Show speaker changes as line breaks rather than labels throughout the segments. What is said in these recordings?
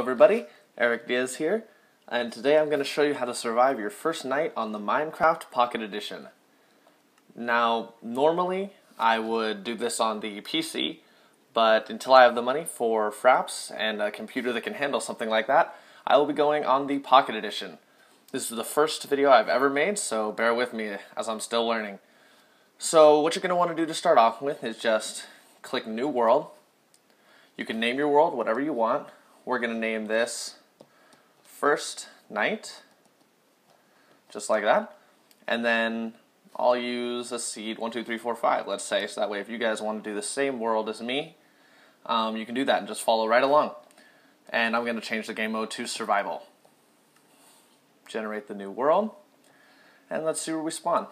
everybody, Eric Diaz here, and today I'm going to show you how to survive your first night on the Minecraft Pocket Edition. Now, normally I would do this on the PC, but until I have the money for fraps and a computer that can handle something like that, I will be going on the Pocket Edition. This is the first video I've ever made, so bear with me as I'm still learning. So what you're going to want to do to start off with is just click New World. You can name your world whatever you want. We're going to name this First Night, just like that. And then I'll use a seed 1, 2, 3, 4, 5, let's say, so that way if you guys want to do the same world as me, you can do that and just follow right along. And I'm going to change the game mode to Survival. Generate the new world, and let's see where we spawn.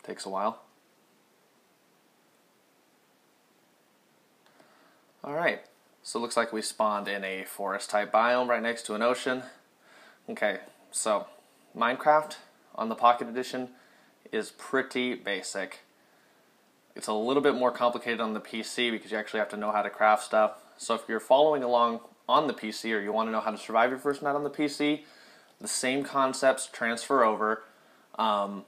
Takes a while. Alright, so it looks like we spawned in a forest type biome right next to an ocean. Okay, so Minecraft on the Pocket Edition is pretty basic. It's a little bit more complicated on the PC because you actually have to know how to craft stuff. So if you're following along on the PC or you want to know how to survive your first night on the PC, the same concepts transfer over. All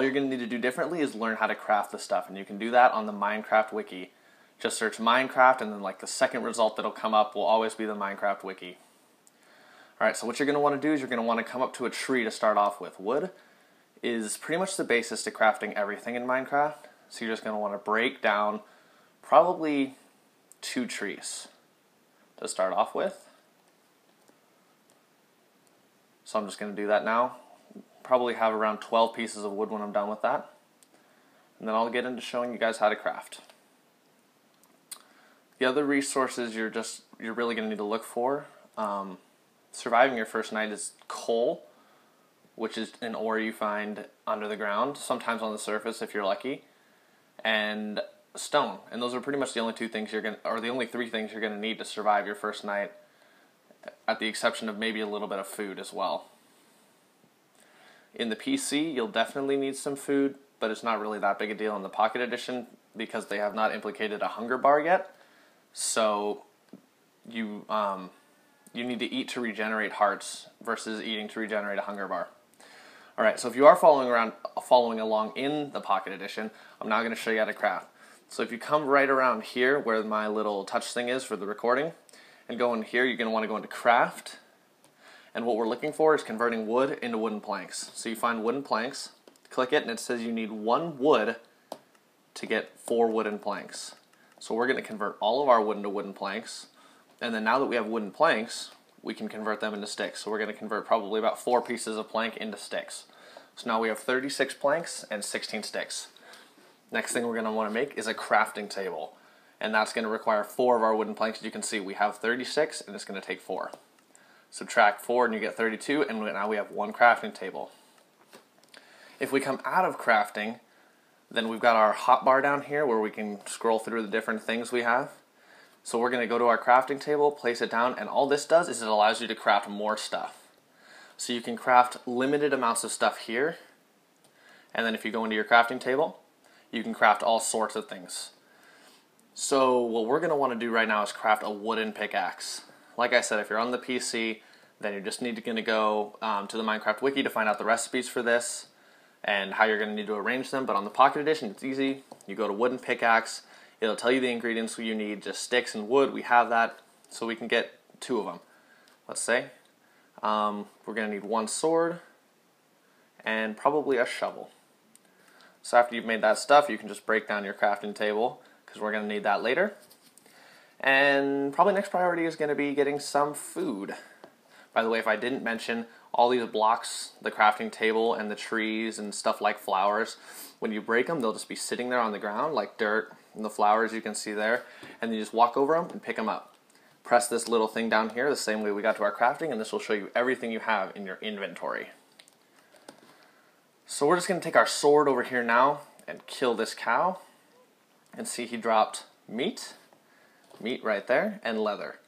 you're going to need to do differently is learn how to craft the stuff, and you can do that on the Minecraft Wiki. Just search Minecraft, and then like the second result that'll come up will always be the Minecraft Wiki. Alright, so what you're going to want to do is you're going to want to come up to a tree to start off with. Wood is pretty much the basis to crafting everything in Minecraft, so you're just going to want to break down probably 2 trees to start off with. So I'm just going to do that now. Probably have around 12 pieces of wood when I'm done with that. And then I'll get into showing you guys how to craft. The other resources you're really going to need to look for, surviving your first night, is coal, which is an ore you find under the ground, sometimes on the surface if you're lucky, and stone. And those are pretty much the only 2 things the only 3 things you're going to need to survive your first night, at the exception of maybe a little bit of food as well. In the PC, you'll definitely need some food, but it's not really that big a deal in the Pocket Edition because they have not implicated a hunger bar yet. So you need to eat to regenerate hearts versus eating to regenerate a hunger bar. Alright, so if you are following along in the Pocket Edition, I'm now going to show you how to craft. So if you come right around here where my little touch thing is for the recording, and go in here, you're going to want to go into Craft. And what we're looking for is converting wood into wooden planks. So you find wooden planks, click it, and it says you need 1 wood to get 4 wooden planks. So we're going to convert all of our wood into wooden planks, and then now that we have wooden planks, we can convert them into sticks. So we're going to convert probably about 4 pieces of plank into sticks. So now we have 36 planks and 16 sticks. Next thing we're going to want to make is a crafting table, and that's going to require 4 of our wooden planks. As you can see, we have 36, and it's going to take 4. Subtract 4 and you get 32, and now we have 1 crafting table. If we come out of crafting, then we've got our hotbar down here where we can scroll through the different things we have. So we're going to go to our crafting table, place it down, and all this does is it allows you to craft more stuff. So you can craft limited amounts of stuff here, and then if you go into your crafting table, you can craft all sorts of things. So what we're going to want to do right now is craft a wooden pickaxe. Like I said, if you're on the PC, then you're just going to go to the Minecraft Wiki to find out the recipes for this and how you're going to need to arrange them. But on the Pocket Edition, it's easy. You go to wooden pickaxe. It'll tell you the ingredients you need, just sticks and wood. We have that, so we can get 2 of them. Let's say we're going to need 1 sword and probably a shovel. So after you've made that stuff, you can just break down your crafting table because we're going to need that later. And probably next priority is going to be getting some food. By the way, if I didn't mention, all these blocks, the crafting table and the trees and stuff like flowers, when you break them, they'll just be sitting there on the ground like dirt, and the flowers you can see there, and you just walk over them and pick them up. Press this little thing down here the same way we got to our crafting, and this will show you everything you have in your inventory. So we're just going to take our sword over here now and kill this cow, and see he dropped meat right there, and leather.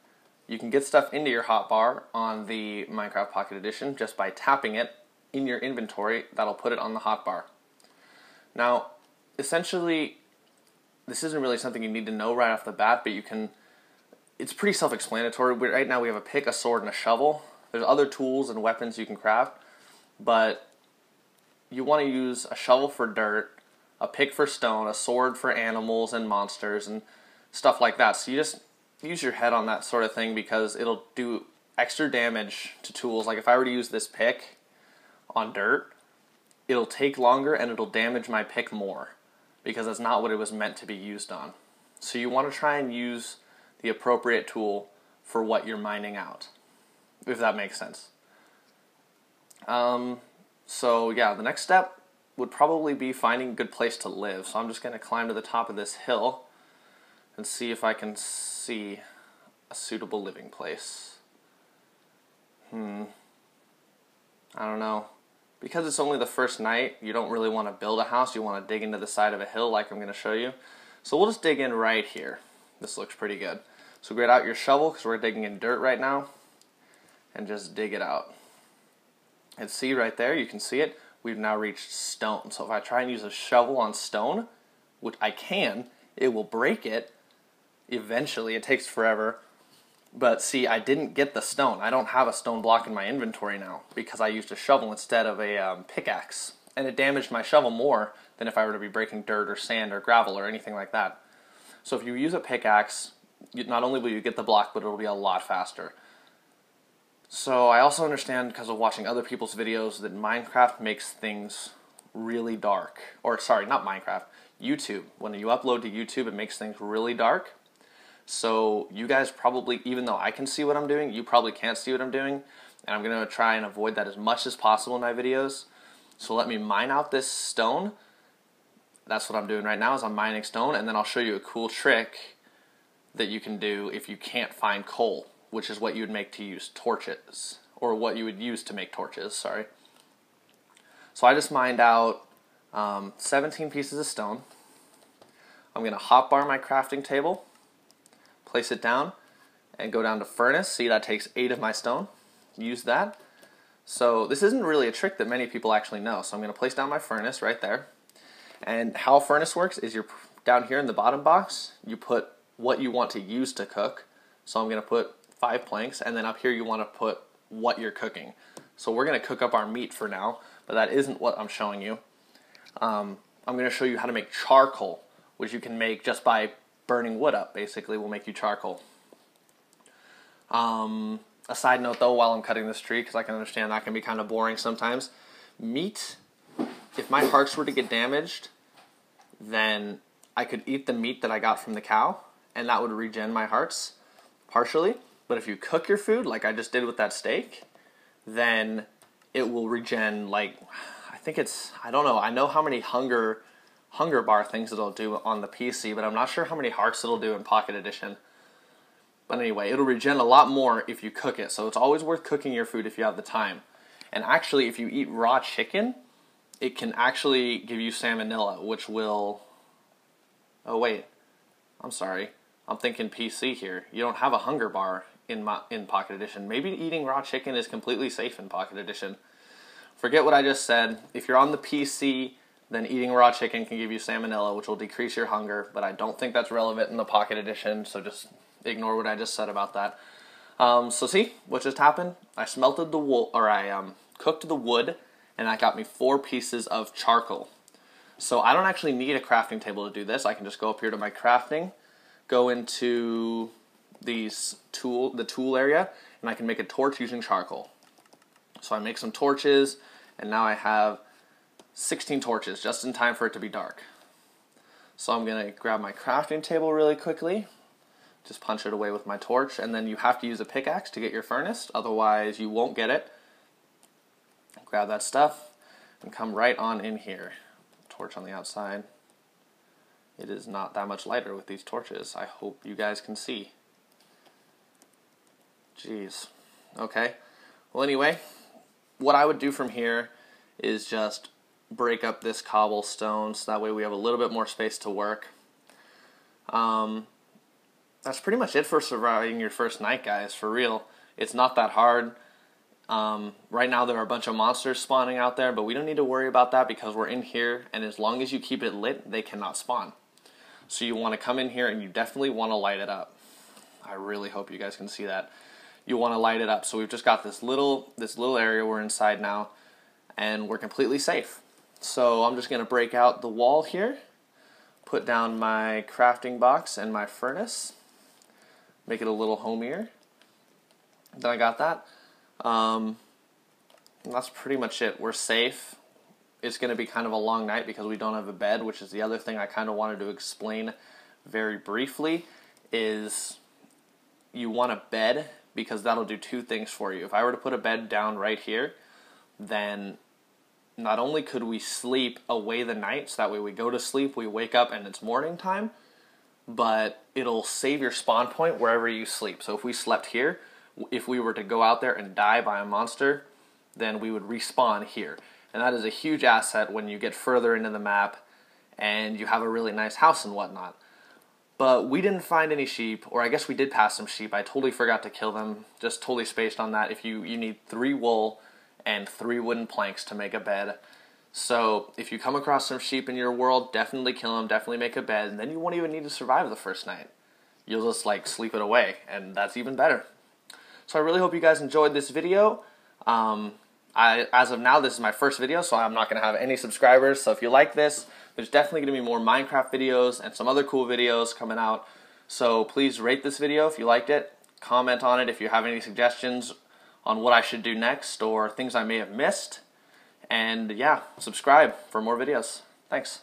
You can get stuff into your hotbar on the Minecraft Pocket Edition just by tapping it in your inventory. That'll put it on the hotbar. Now, essentially, this isn't really something you need to know right off the bat, but it's pretty self-explanatory. Right now we have a pick, a sword, and a shovel. There's other tools and weapons you can craft, but you want to use a shovel for dirt, a pick for stone, a sword for animals and monsters and stuff like that. So you just use your head on that sort of thing because it'll do extra damage to tools. Like if I were to use this pick on dirt, it'll take longer and it'll damage my pick more because that's not what it was meant to be used on. So you want to try and use the appropriate tool for what you're mining out, if that makes sense. So yeah, the next step would probably be finding a good place to live. So I'm just going to climb to the top of this hill and see if I can see a suitable living place. I don't know. Because it's only the first night, you don't really want to build a house. You want to dig into the side of a hill like I'm going to show you. So we'll just dig in right here. This looks pretty good. So get out your shovel because we're digging in dirt right now. And just dig it out. And see right there, you can see it. We've now reached stone. So if I try and use a shovel on stone, which I can, it will break it eventually. It takes forever. But see, I didn't get the stone. I don't have a stone block in my inventory now because I used a shovel instead of a pickaxe. And it damaged my shovel more than if I were to be breaking dirt or sand or gravel or anything like that. So if you use a pickaxe, not only will you get the block, but it'll be a lot faster. So I also understand because of watching other people's videos that Minecraft makes things really dark. Or sorry, not Minecraft, YouTube. When you upload to YouTube, it makes things really dark. So you guys probably, even though I can see what I'm doing, you probably can't see what I'm doing. And I'm going to try and avoid that as much as possible in my videos. So let me mine out this stone. That's what I'm doing right now is I'm mining stone. And then I'll show you a cool trick that you can do if you can't find coal, which is what you would make to use torches, or what you would use to make torches, sorry. So I just mined out 17 pieces of stone. I'm going to hotbar my crafting table, place it down, and go down to furnace. See, that takes 8 of my stone. Use that. So this isn't really a trick that many people actually know. So I'm going to place down my furnace right there. And how a furnace works is you're down here in the bottom box, you put what you want to use to cook. So I'm going to put 5 planks, and then up here you want to put what you're cooking. So we're going to cook up our meat for now, but that isn't what I'm showing you. I'm going to show you how to make charcoal, which you can make just by burning wood up, basically, will make you charcoal. A side note, though, while I'm cutting this tree, because I can understand that can be kind of boring sometimes, meat, if my hearts were to get damaged, then I could eat the meat that I got from the cow, and that would regen my hearts partially. But if you cook your food, like I just did with that steak, then it will regen, like, I think it's, I don't know, I know how many hunger bar things it'll do on the PC, but I'm not sure how many hearts it'll do in Pocket Edition. But anyway, it'll regen a lot more if you cook it, so it's always worth cooking your food if you have the time. And actually, if you eat raw chicken, it can actually give you salmonella, which will, oh wait, I'm sorry, I'm thinking PC here. You don't have a hunger bar in Pocket Edition. Maybe eating raw chicken is completely safe in Pocket Edition. Forget what I just said. If you're on the PC, then eating raw chicken can give you salmonella, which will decrease your hunger, but I don't think that's relevant in the Pocket Edition, so just ignore what I just said about that. So see, what just happened? I smelted the wool, or I cooked the wood, and that got me 4 pieces of charcoal. So I don't actually need a crafting table to do this. I can just go up here to my crafting, go into the tool area, and I can make a torch using charcoal. So I make some torches, and now I have 16 torches, just in time for it to be dark. So I'm going to grab my crafting table really quickly, just punch it away with my torch, and then you have to use a pickaxe to get your furnace, otherwise you won't get it. Grab that stuff, and come right on in here. Torch on the outside. It is not that much lighter with these torches. I hope you guys can see. Jeez. Okay. Well, anyway, what I would do from here is just break up this cobblestone so that way we have a little bit more space to work. That's pretty much it for surviving your first night, guys. For real. It's not that hard. Right now there are a bunch of monsters spawning out there, but we don't need to worry about that because we're in here, and as long as you keep it lit, they cannot spawn. So you want to come in here and you definitely want to light it up. I really hope you guys can see that. You want to light it up. So we've just got this little area we're inside now, and we're completely safe. So I'm just going to break out the wall here, put down my crafting box and my furnace, make it a little homier. Then I got that. And that's pretty much it. We're safe. It's going to be kind of a long night because we don't have a bed, which is the other thing I kind of wanted to explain very briefly, is you want a bed because that'll do two things for you. If I were to put a bed down right here, then not only could we sleep away the night, so that way we go to sleep, we wake up and it's morning time, but it'll save your spawn point wherever you sleep. So if we slept here, if we were to go out there and die by a monster, then we would respawn here. And that is a huge asset when you get further into the map and you have a really nice house and whatnot. But we didn't find any sheep, or I guess we did pass some sheep. I totally forgot to kill them, just totally spaced on that. If you need 3 wool and 3 wooden planks to make a bed. So if you come across some sheep in your world, definitely kill them, definitely make a bed, and then you won't even need to survive the first night. You'll just like sleep it away, and that's even better. So I really hope you guys enjoyed this video. As of now, this is my first video, so I'm not going to have any subscribers. So if you like this, there's definitely going to be more Minecraft videos and some other cool videos coming out. So please rate this video if you liked it. Comment on it if you have any suggestions on what I should do next or things I may have missed. And yeah, subscribe for more videos. Thanks.